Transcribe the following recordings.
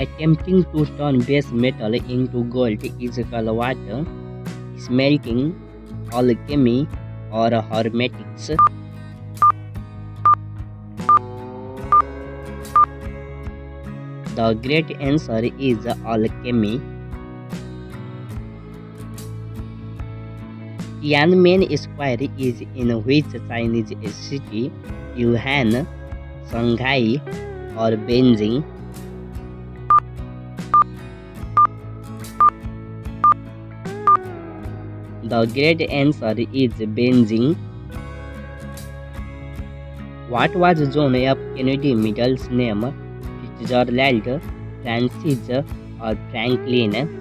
Attempting to turn base metal into gold is called what? Smelting, alchemy, or hermetics. The great answer is alchemy. Tiananmen Square is in which Chinese city? Wuhan, Shanghai, or Beijing? The great answer is Beijing. What was John F. Kennedy middle name? Fitzgerald, Francis, or Franklin?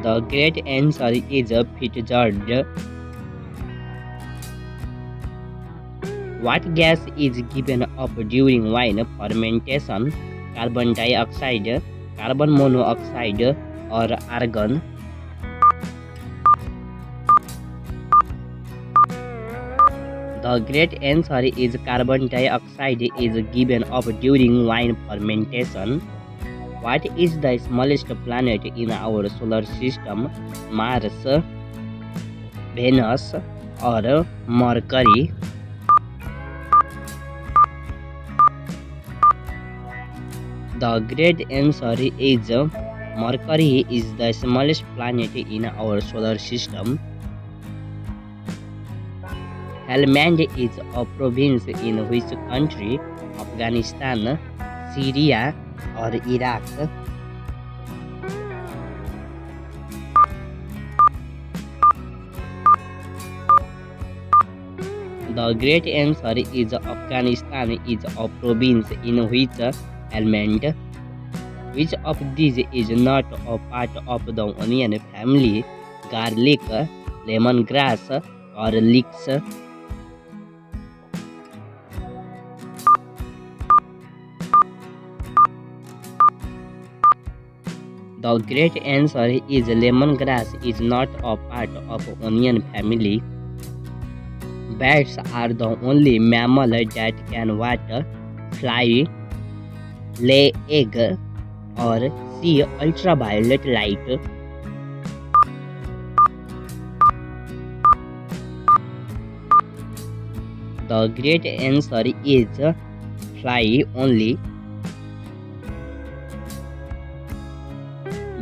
The great answer is Fitzgerald. What gas is given off during wine fermentation? Carbon dioxide, carbon monoxide, or argon? The great answer is carbon dioxide is given off during wine fermentation. What is the smallest planet in our solar system? Mars, Venus, or Mercury? The great answer is Mercury is the smallest planet in our solar system. Helmand is a province in which country? Afghanistan, Syria, or Iraq? The great answer is Afghanistan is a province in which Helmand. Which of these is not a part of the onion family? Garlic, lemongrass, or leeks? The great answer is lemongrass is not a part of onion family. Bats are the only mammal that can what? Fly, lay egg, or see ultraviolet light. The great answer is fly only.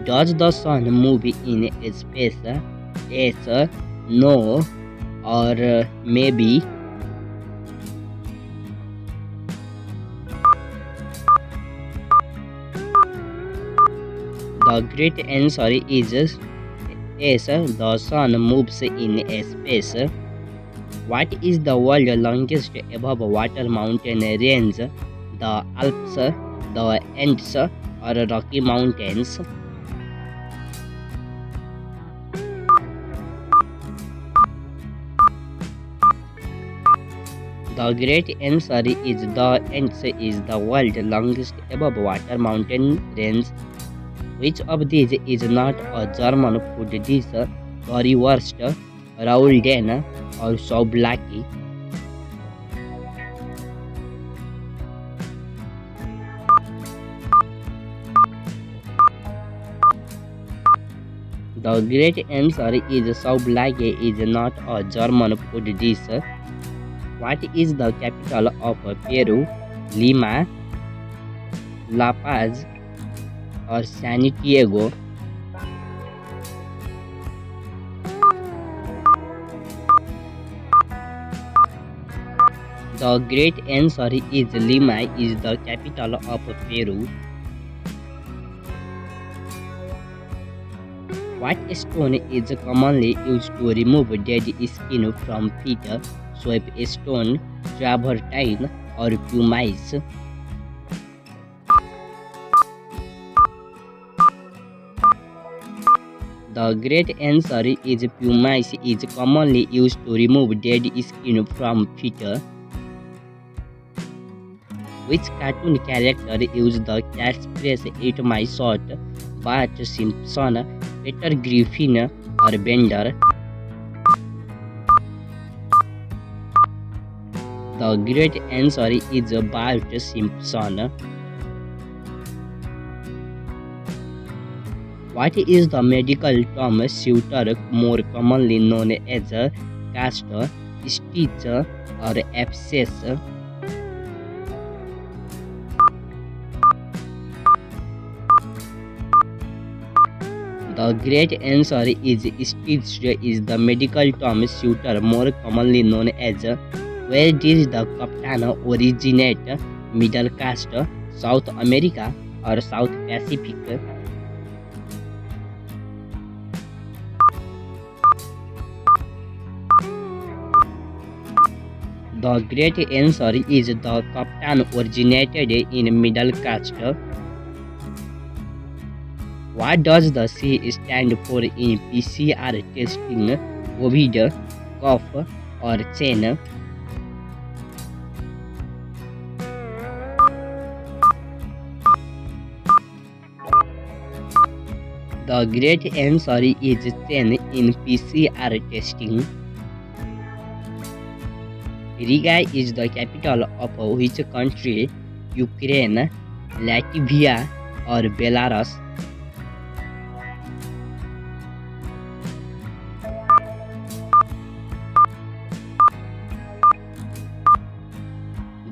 Does the sun move in space? Yes, no, or maybe? The great answer is yes, the sun moves in space. What is the world's longest above water mountain range? The Alps, the Andes, or Rocky Mountains? The great answer is the Andes is the world's longest above water mountain range. Which of these is not a German food dish? Currywurst, Raulden, or souvlaki? The great answer is souvlaki is not a German food dish. What is the capital of Peru? Lima, La Paz, or Santiago? The great answer is Lima is the capital of Peru. What stone is commonly used to remove dead skin from feet? Sweep stone, travertine, or pumice? The great answer is pumice is commonly used to remove dead skin from feet. Which cartoon character used the catchphrase "Eat my shot"? Bart Simpson, Peter Griffin, or Bender? The great answer is Bart Simpson. What is the medical term suture, more commonly known as a cast, stitch, or abscess? The great answer is stitch is the medical term suture, more commonly known as. Where did the kaftan originate? Middle caste, South America, or South Pacific? The great answer is the kaftan originated in Middle caste. What does the C stand for in PCR testing? COVID, cough, or chain? The great answer is chain in PCR testing. Riga is the capital of which country? Ukraine, Latvia, or Belarus?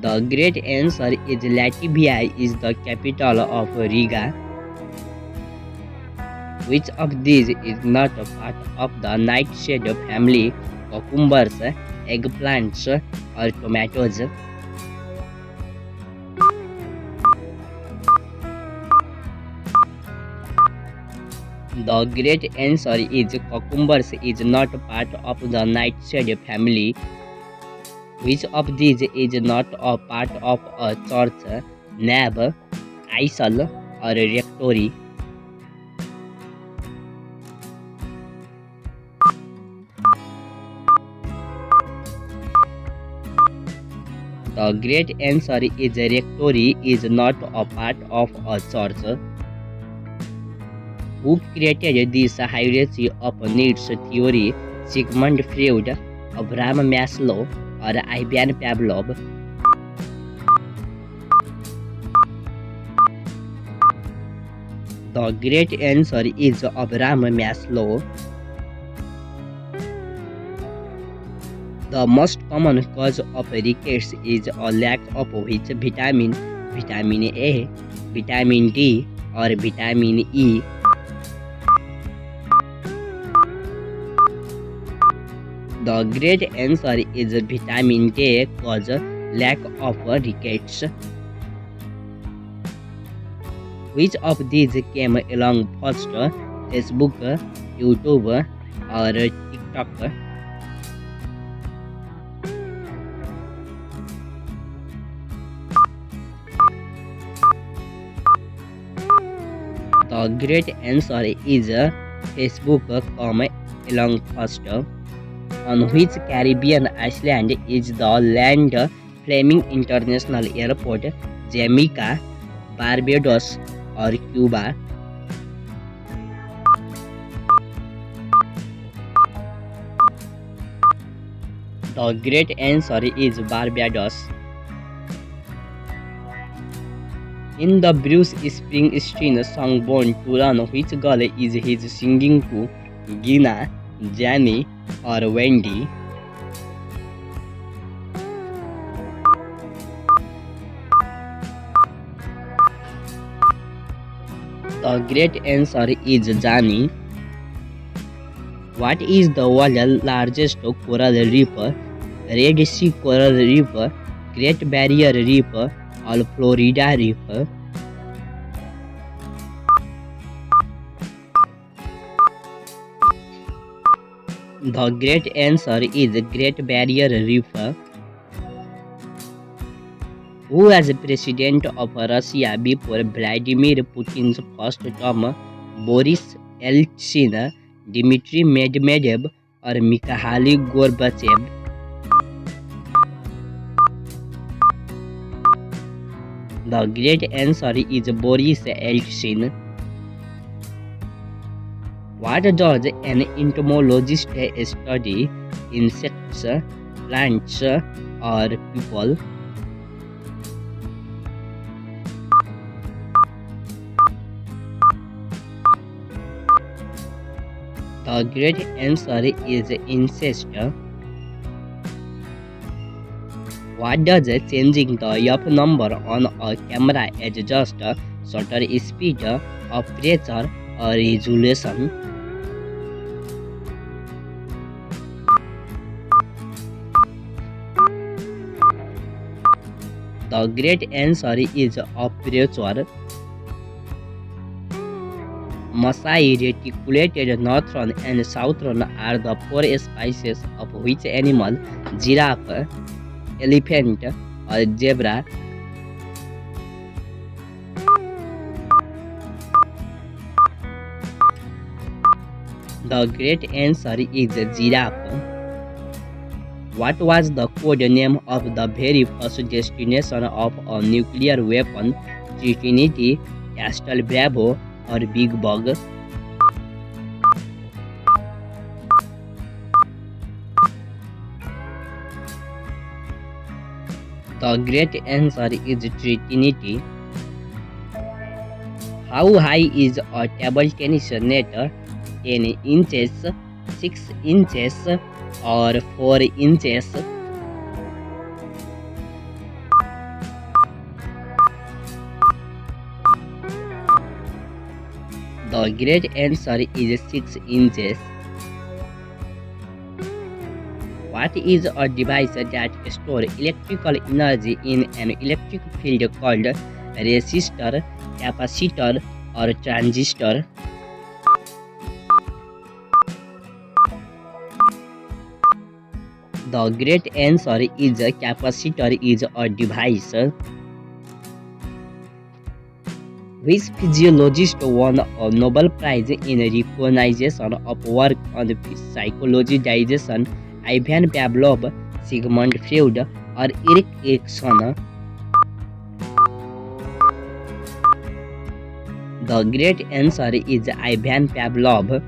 The great answer is Latvia is the capital of Riga. Which of these is not a part of the nightshade family? Cucumbers, eggplants, or tomatoes? The great answer is cucumbers is not part of the nightshade family. Which of these is not a part of a church? Nave, aisle, or rectory? The great answer is rectory is not a part of a church. Who created this hierarchy of needs theory? Sigmund Freud, Abraham Maslow, or Ivan Pavlov? The great answer is Abraham Maslow. The most common cause of rickets is a lack of which vitamin? Vitamin A, vitamin D, or vitamin E? The great answer is vitamin D cause lack of rickets. Which of these came along first? Facebook, YouTube, or TikTok? The great answer is Facebook come along first. On which Caribbean island is the land Fleming International Airport? Jamaica, Barbados, or Cuba? The great answer is Barbados. In the Bruce Springsteen song Born to Run, which girl is he singing to? Gina, Jenny, or Wendy? The great answer is Jani. What is the world's largest coral reef? Red Sea Coral Reef, Great Barrier Reef, or Florida Reef? The great answer is Great Barrier Reef. Who was president of Russia before Vladimir Putin's first term? Boris Yeltsin, Dmitry Medvedev, or Mikhail Gorbachev? The great answer is Boris Yeltsin. What does an entomologist study? Insects, plants or people? The great answer is incest. What does changing the F number on a camera adjust shutter speed, aperture, or resolution? The great answer is aperture. Masai, reticulated northern and southern are the four species of which animal? Giraffe, elephant, or zebra? The great answer is giraffe. What was the code name of the very first destination of a nuclear weapon? Trinity, Castle Bravo, or Big Bug? The great answer is Trinity. How high is a table tennis net? 10 inches, 6 inches, or 4 inches? The great answer is 6 inches. What is a device that stores electrical energy in an electric field called resistor, capacitor, or transistor? The great answer is a capacitor is a device. Which physiologist won a Nobel Prize in recognition of work on psychology digestion? Ivan Pavlov, Sigmund Freud, or Erik Erikson? The great answer is Ivan Pavlov.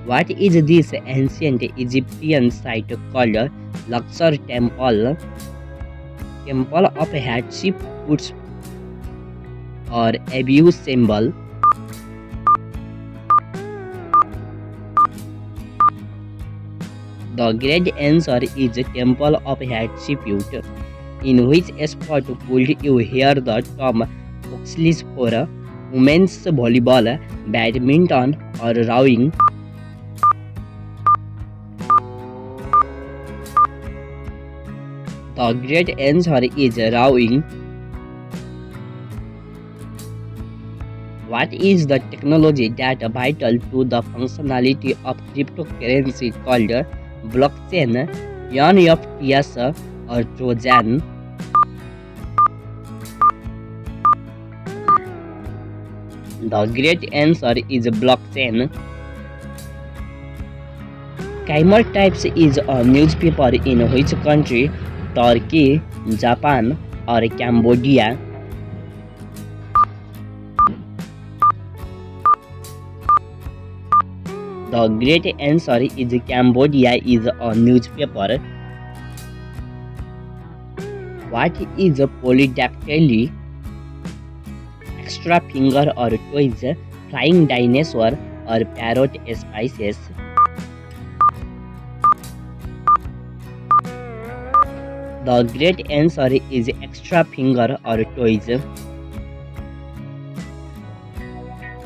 What is this ancient Egyptian site called? Luxor Temple, Temple of Hatshepsut, or Abuse symbol? The great answer is Temple of Hatshepsut. In which sport could you hear the term Oxley's for women's volleyball, badminton, or rowing? The great answer is rowing. What is the technology that is vital to the functionality of cryptocurrency called blockchain, NFTs, or Trojan? The great answer is blockchain. Khmer Types is a newspaper in which country? Turkey, Japan, or Cambodia? The great answer is Cambodia is a newspaper. What is polydactyly? Extra finger or toes, flying dinosaur, or parrot species? The great answer is extra finger or toes.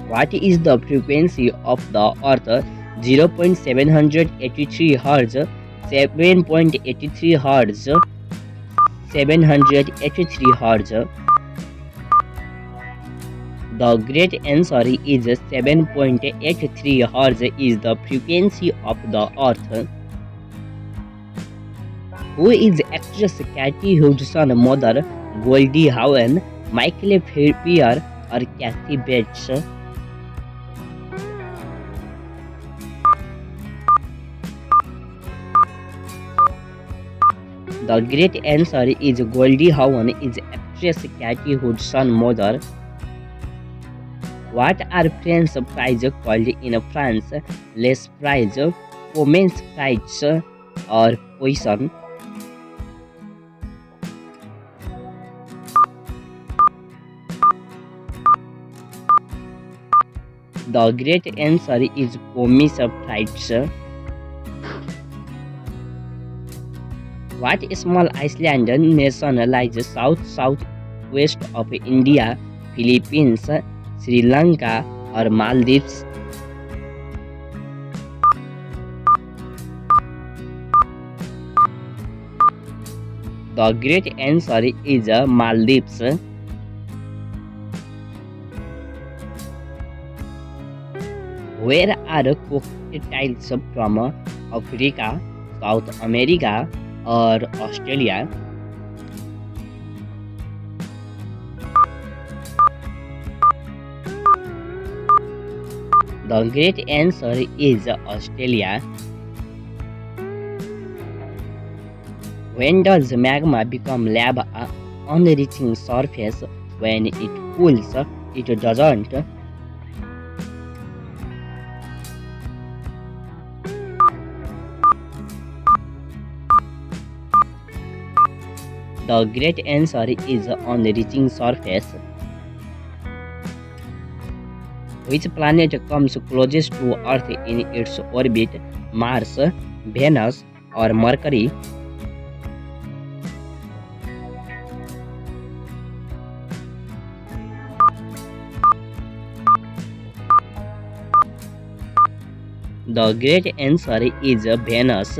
What is the frequency of the Earth? 0.783 Hz, 7.83 Hz, 783 Hz. The great answer is 7.83 Hz is the frequency of the Earth. Who is actress Kathy Hudson's mother? Goldie Hawn, Michael Fair, or Kathy Bates? The great answer is Goldie Hawn is actress Kathy Hudson's mother. What are French fries called in France? Les fries, women's rights or poison? The great answer is women's rights. What small island nation lies south-southwest of India, Philippines, Sri Lanka, or Maldives? The great answer is Maldives. Where are crocodiles from? Africa, South America, or Australia? The great answer is Australia. When does magma become lava on reaching surface? When it cools, it doesn't. The great answer is on reaching surface. Which planet comes closest to Earth in its orbit? Mars, Venus, or Mercury? The great answer is Venus.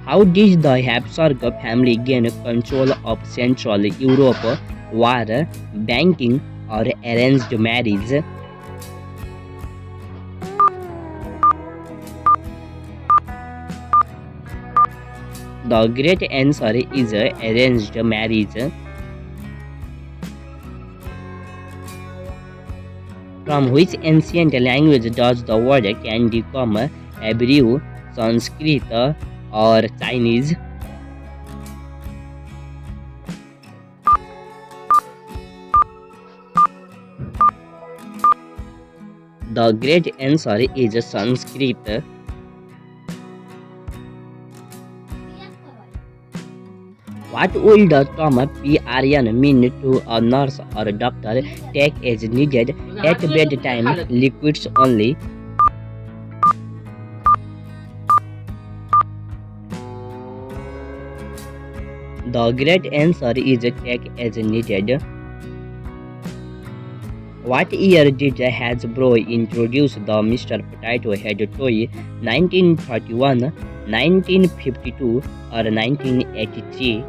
How did the Habsburg family gain control of Central Europe? War, banking, or arranged marriage? The great answer is arranged marriage. From which ancient language does the word candy come? Hebrew, Sanskrit, or Chinese? The great answer is Sanskrit. What will the term PRN mean to a nurse or doctor? Take as needed, at bedtime, liquids only? The great answer is take as needed. What year did Hasbro introduce the Mr. Potato Head toy? 1931, 1952, or 1983?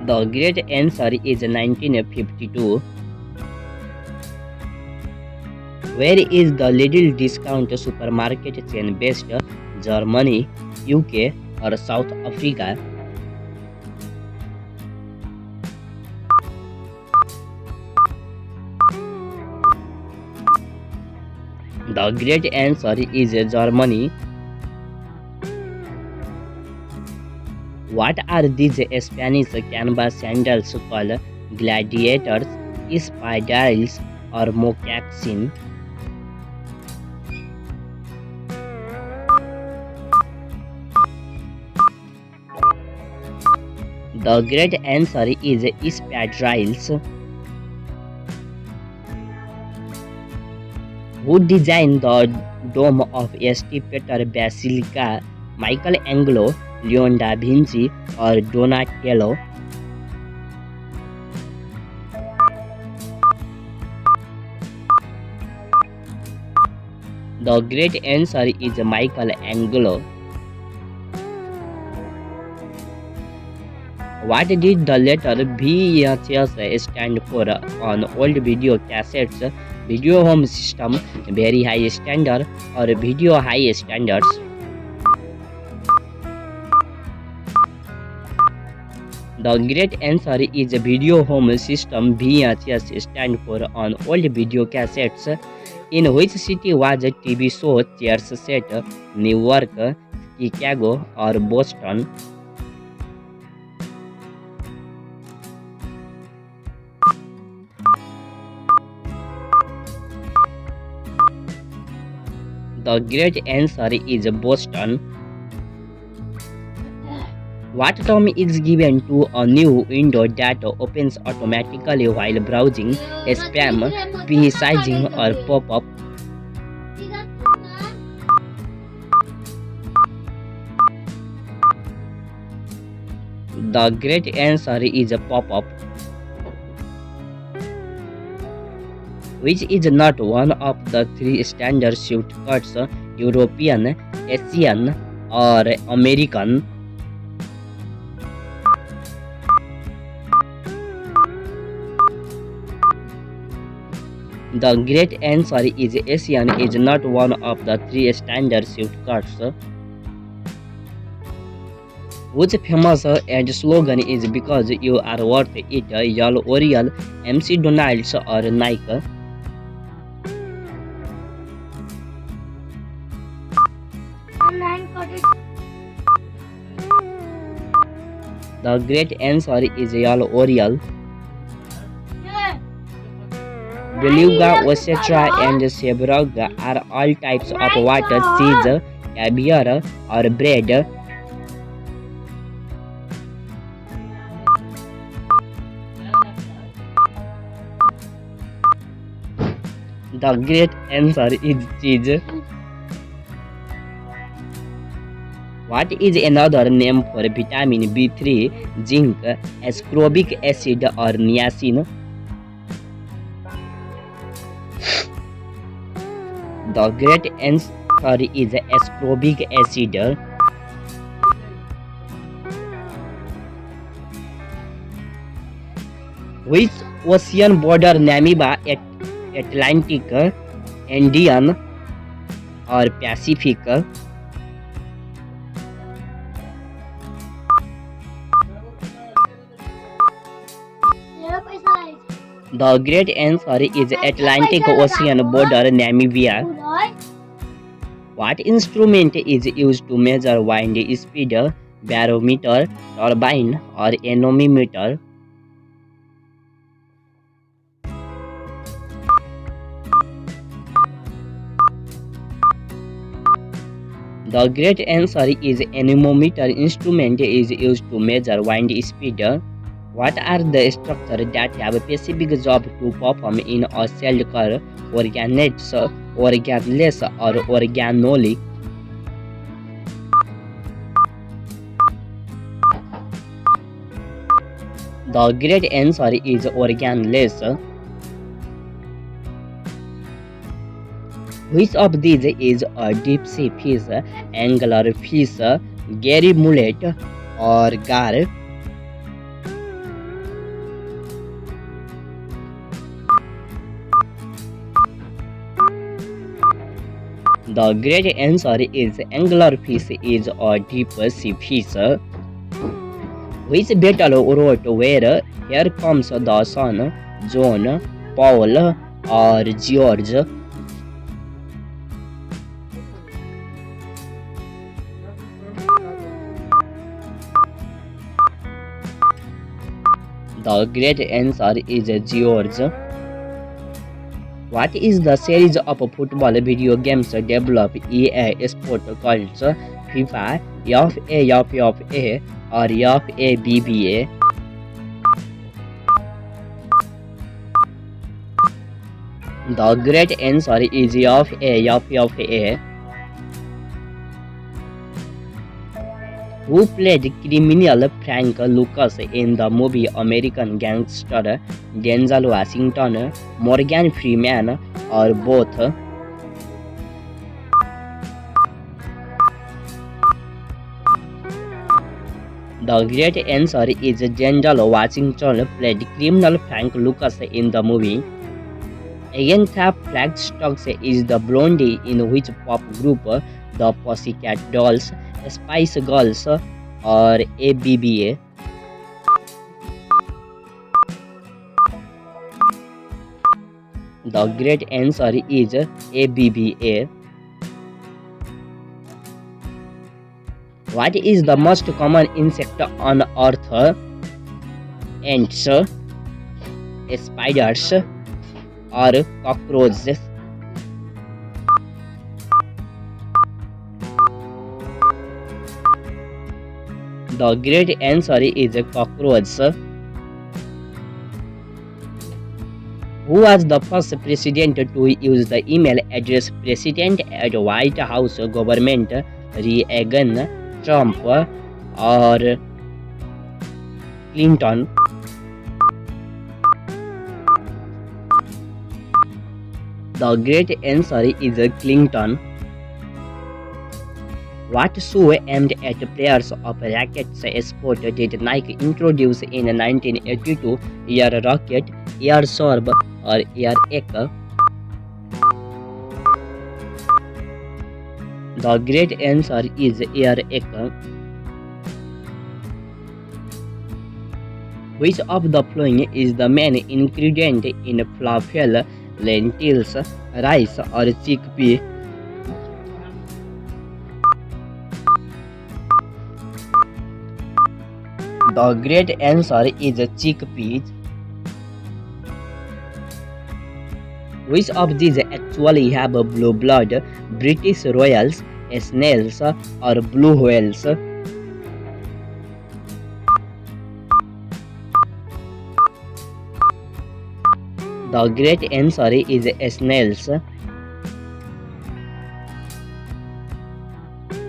The great answer is 1952. Where is the Lidl discount supermarket chain based? Germany, UK, or South Africa? The great answer is Germany. What are these Spanish canvas sandals called? Gladiators, spadrilles, or moccasin? The great answer is spadrilles. Who designed the dome of St. Peter Basilica? Michelangelo, Leonardo da Vinci, or Donatello? The great answer is Michelangelo. What did the letter VHS stand for on old video cassettes? Video home system, very high standard, or video high standards? The great answer is video home system. VHS stand for on old video cassettes. In which city was a TV show Cheers set? Newark, Chicago, or Boston? The great answer is Boston. What term is given to a new window that opens automatically while browsing, spam, messaging, or pop-up? The great answer is a pop-up, which is not one of the three standard shortcuts: European, Asian, or American. The great answer is Asian is not one of the three standard shortcuts. Whose famous ad slogan is "Because you are worth it"? Y'all L'Oreal, MC Donald's, or Nike? The great answer is Y'all L'Oreal. Beluga, Ossetra, and Sebrog are all types of water, cheese, caviar, or bread. The great answer is cheese. What is another name for vitamin B3, zinc, ascorbic acid, or niacin? The great answer is ascorbic acid. Which ocean border Namibia, Atlantic, Indian, or Pacific? The great answer is Atlantic Ocean border Namibia. What instrument is used to measure wind speed? Barometer, turbine, or anemometer? The great answer is anemometer instrument is used to measure wind speed. What are the structures that have a specific job to perform in a cell called organelles, organelles, or organole? The great answer is organelles. Which of these is a deep sea fish, angler fish, Gary mullet, or gar? The great answer is anglerfish is a deep sea fish. Which battle wrote where "Here comes the sun"? John, Paul, or George? The great answer is George. What is the series of football video games developed EA Sport called FIFA, FA, or FABBA? The great answer is FA. Who played criminal Frank Lucas in the movie American Gangster? Denzel Washington, Morgan Freeman, or both? The great answer is Denzel Washington played criminal Frank Lucas in the movie. Agatha Flagstocks is the blondie in which pop group? The Pussycat Dolls, Spice Girls, or ABBA? The great answer is ABBA. What is the most common insect on Earth? Ants, spiders, or cockroaches? The great answer is a cockroach. Who was the first president to use the email address president at White House government? Reagan, Trump, or Clinton? The great answer is Clinton. What shoe aimed at players of rackets sport did Nike introduce in 1982? Air Rocket, Air Sorb, or Air Echo? The great answer is Air Echo. Which of the following is the main ingredient in falafel, lentils, rice, or chickpea? The great answer is chickpeas. Which of these actually have blue blood? British royals, snails, or blue whales? The great answer is snails.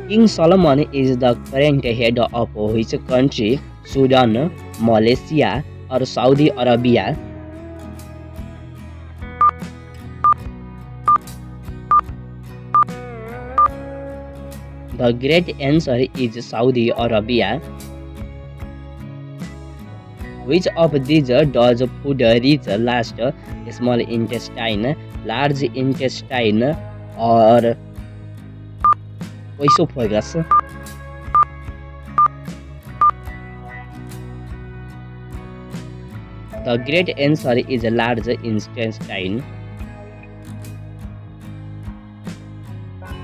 King Solomon is the current head of which country? Sudan, Malaysia, or Saudi Arabia? The great answer is Saudi Arabia. Which of these does food reach last? Small intestine, large intestine, or esophagus? The great answer is large intestine.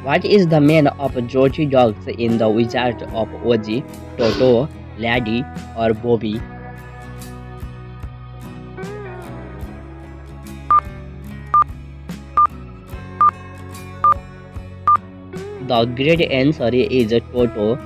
What is the name of Georgie dogs in the Wizard of Oz? Toto, Laddie, or Bobby? The great answer is Toto.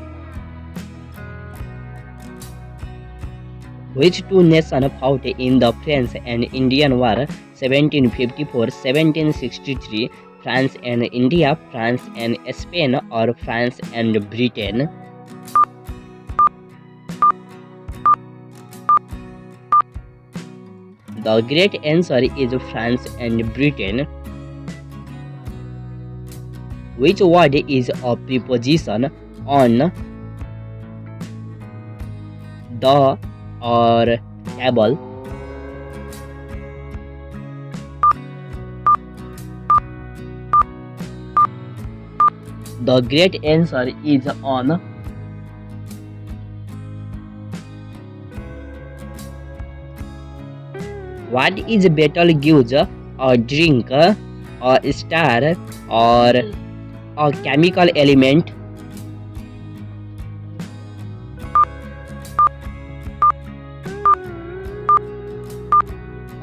Which two nations fought in the French and Indian War 1754-1763? France and India, France and Spain, or France and Britain? The great answer is France and Britain. Which word is a preposition on, the, or table? The great answer is on. What is Betelgeuse? A drink, a star, or a chemical element?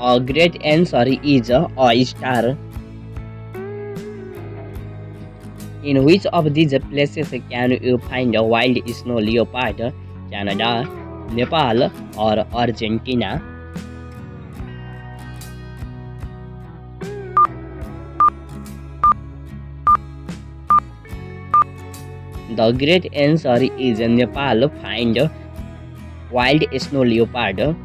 A great answer is a star. In which of these places can you find a wild snow leopard? Canada, Nepal, or Argentina? The great answer is Nepal find wild snow leopard.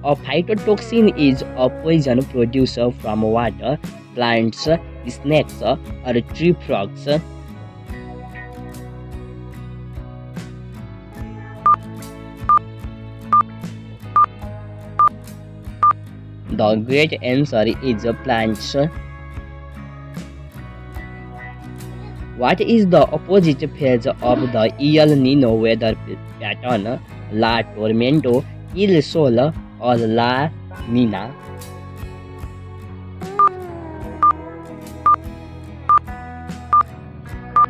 A phytotoxin is a poison produced from water, plants, snakes, or tree frogs. The great answer is plants. What is the opposite phase of the El Nino weather pattern? La Tormento, Il Sol, or La Nina?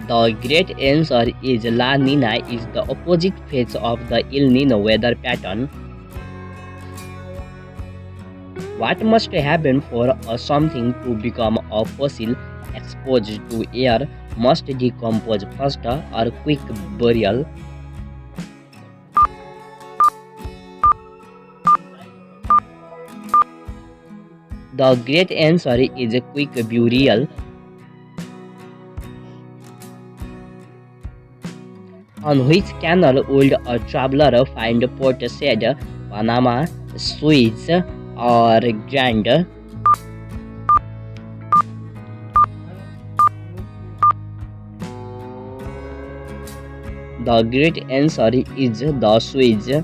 The great answer is La Nina is the opposite phase of the El Nino weather pattern. What must happen for something to become a fossil? Exposed to air, must decompose faster, or quick burial? The great answer is a quick burial. On which canal would a traveler find Port Said, Panama, Suez, or Grand? The great answer is the Suez.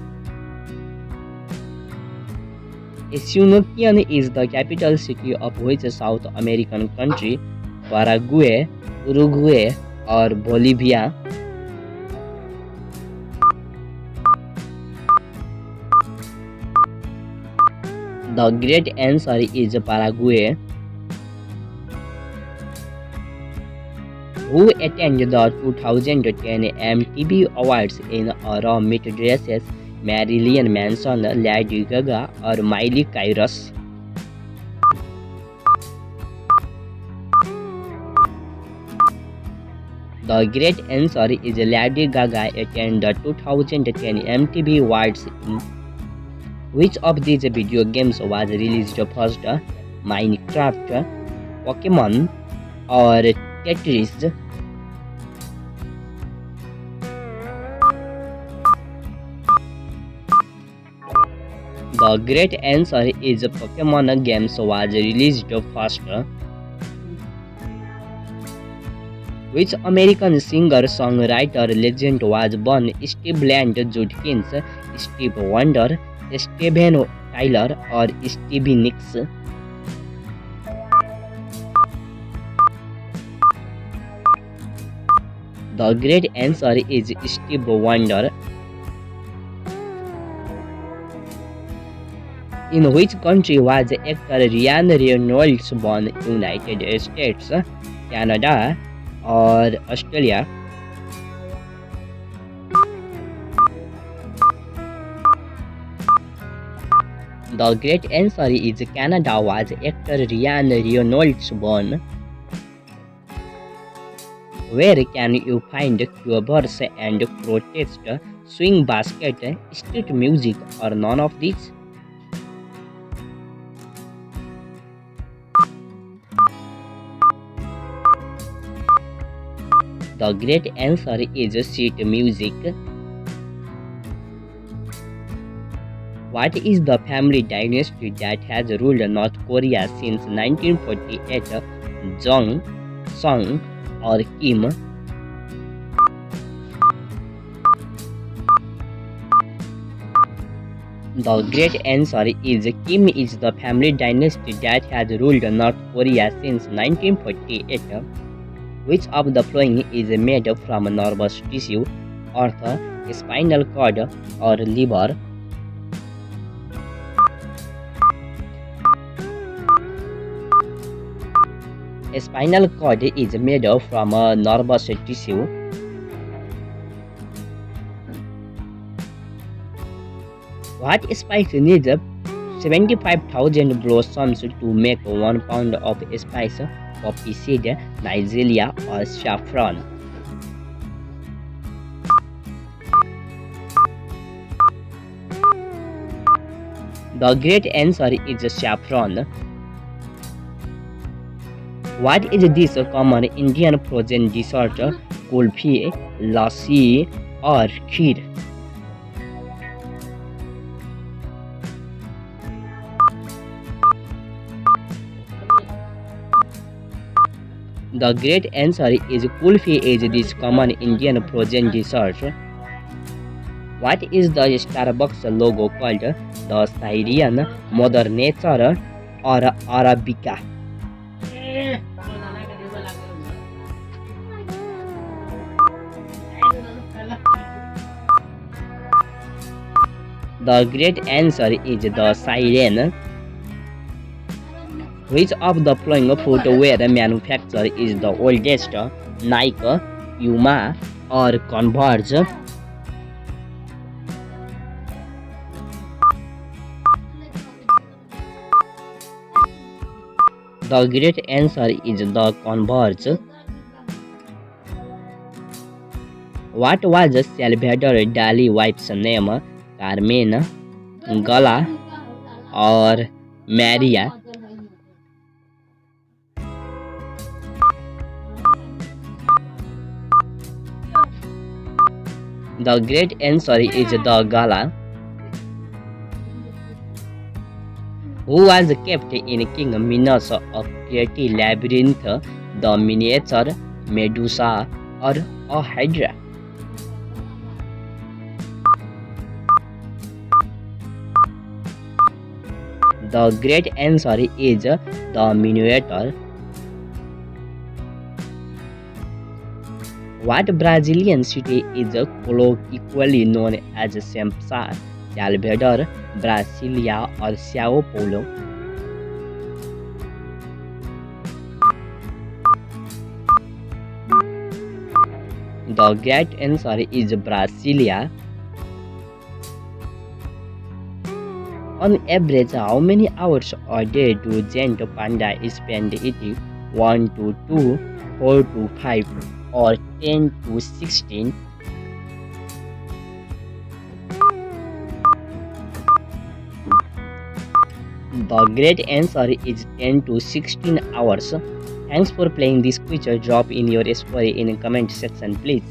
Asunción is the capital city of which South American country? Paraguay, Uruguay, or Bolivia? The great answer is Paraguay. Who attended the 2010 MTV Awards in raw meat dresses? Marilyn Manson, Lady Gaga, or Miley Cyrus? The great answer is Lady Gaga attended the 2010 MTV Awards. In which of these video games was released first? Minecraft, Pokemon, or Tetris? The great answer is Pokemon games was released first. Which American singer-songwriter legend was born? Steve Bland, Judkins, Steve Wonder, Steven Tyler, or Stevie Nicks? The great answer is Steve Wonder. In which country was actor Ryan Reynolds born? United States, Canada, or Australia? The great answer is Canada was actor Ryan Reynolds born. Where can you find covers and protest, swing basket, street music, or none of these? The great answer is sheet music. What is the family dynasty that has ruled North Korea since 1948? Jong, Song, or Kim? The great answer is Kim is the family dynasty that has ruled North Korea since 1948. Which of the following is made from nervous tissue? Earth, spinal cord, or liver? A spinal cord is made from nervous tissue. What spice needs 75,000 blossoms to make 1 pound of spice? Poppy seed, Nigeria, or saffron? The great answer is saffron. What is this common Indian frozen dessert? Kulfi, lassi, or kheer? The great answer is kulfi is this common Indian frozen dessert. What is the Starbucks logo called? The Syrian, Mother Nature, or Arabica? The great answer is the Siren. Which of the following footwear manufacturer is the oldest? Nike, Puma, or Converse? The great answer is the Converse. What was Salvador Dali's wife's name? Carmen, Gala, or Maria? The great answer is the gala, who was kept in King Minos of Crete labyrinth, the miniature Medusa or a Hydra. The great answer is the Minotaur. What Brazilian city is colloquially known as Samsa, Salvador, Brasilia, or Sao Paulo? The great answer is Brasilia. On average, how many hours a day do giant panda spend eating? 1 to 2, 4 to 5, or 10 to 16? The great answer is 10 to 16 hours. Thanks for playing this quiz. Drop in your score in comment section please.